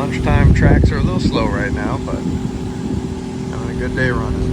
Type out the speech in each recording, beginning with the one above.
lunchtime tracks are a little slow right now, but having a good day running.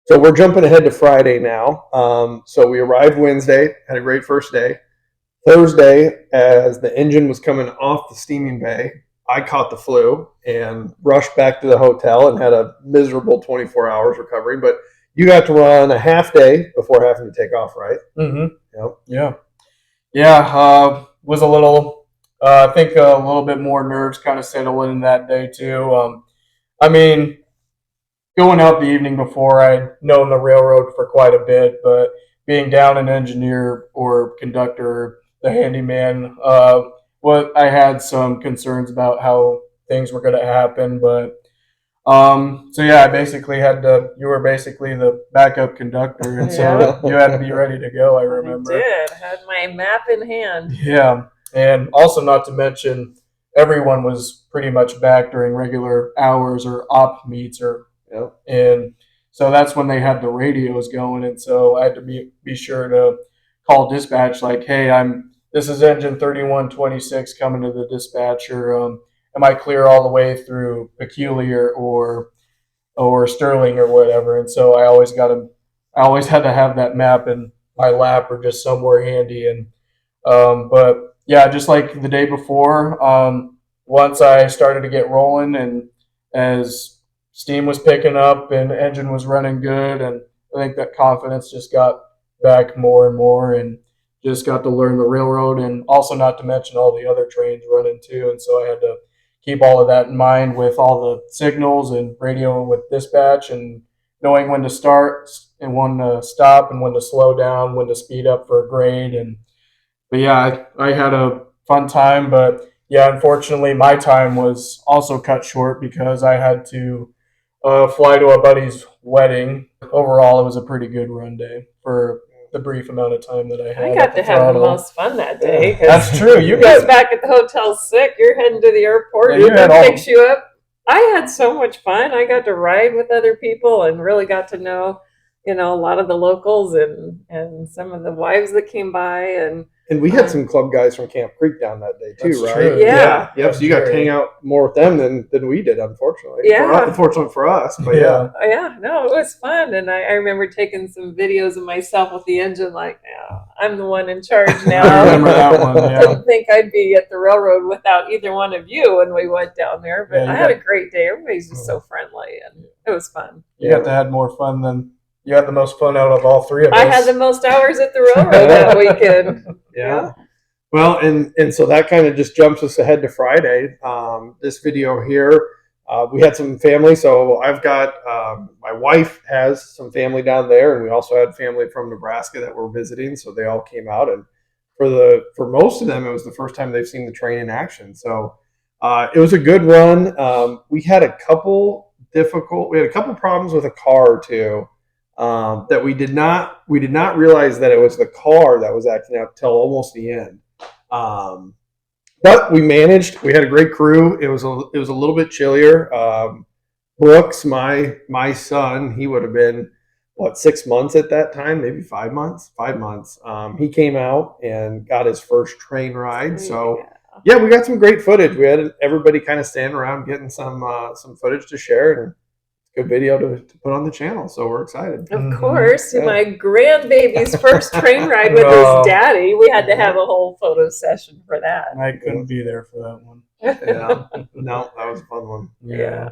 So we're jumping ahead to Friday now. So we arrived Wednesday, had a great first day. Thursday, as the engine was coming off the steaming bay, I caught the flu and rushed back to the hotel and had a miserable 24 hours recovering. But you got to run a half day before having to take off, right? Mm-hmm. Yep. Yeah. Was a little, I think a little bit more nerves kind of settled in that day too. I mean, going out the evening before, I'd known the railroad for quite a bit, but being down an engineer or conductor, the handyman, what I had some concerns about how things were going to happen, but so yeah, I basically had to. You were basically the backup conductor, and so you had to be ready to go. I remember. I did. I had my map in hand. Yeah, and also not to mention, everyone was pretty much back during regular hours or op meets, or and so that's when they had the radios going, and so I had to be sure to call dispatch like, hey, this is engine 3126 coming to the dispatcher. Am I clear all the way through Peculiar or Sterling or whatever? And so I always had to have that map in my lap or just somewhere handy. And but yeah, just like the day before, once I started to get rolling and as steam was picking up and the engine was running good, and I think that confidence just got back more and more, and just got to learn the railroad, and also not to mention all the other trains running too. And so I had to keep all of that in mind with all the signals and radio with dispatch, and knowing when to start and when to stop and when to slow down, when to speed up for a grade. But yeah, I had a fun time. But yeah, unfortunately, my time was also cut short because I had to fly to a buddy's wedding. Overall, it was a pretty good run day for the brief amount of time that I had. I got to have the most fun that day. That's true. You guys back at the hotel sick. You're heading to the airport. Uber picks you up. I had so much fun. I got to ride with other people and really got to know, a lot of the locals and some of the wives that came by. And we had some club guys from Camp Creek down that day too, right? True. Yeah. Yep. So you got to hang out more with them than we did, unfortunately. Yeah. Unfortunately for us, but yeah. Yeah. No, it was fun, and I remember taking some videos of myself with the engine, like, I'm the one in charge now. I remember that one. Yeah. I didn't think I'd be at the railroad without either one of you when we went down there, but I had a great day. Everybody's just so friendly, and it was fun. You got to have more fun than. You had the most fun out of all three of us. I had the most hours at the railroad that weekend. Yeah. Well, and so that kind of just jumps us ahead to Friday. This video here, we had some family. So I've got, my wife has some family down there, and we also had family from Nebraska that were visiting. So they all came out, and for most of them, it was the first time they've seen the train in action. So it was a good run. We had a couple problems with a car or two. That we did not realize that it was the car that was acting up till almost the end. But we managed. We had a great crew. It was a little bit chillier. Brooks, my son, he would have been 6 months at that time, maybe 5 months. 5 months. He came out and got his first train ride. So yeah, we got some great footage. We had everybody kind of standing around getting some footage to share, and good video to put on the channel, so we're excited. Of course, my grandbaby's first train ride with his daddy. We had to have a whole photo session for that. I couldn't be there for that one. Yeah, no, that was a fun one. Yeah.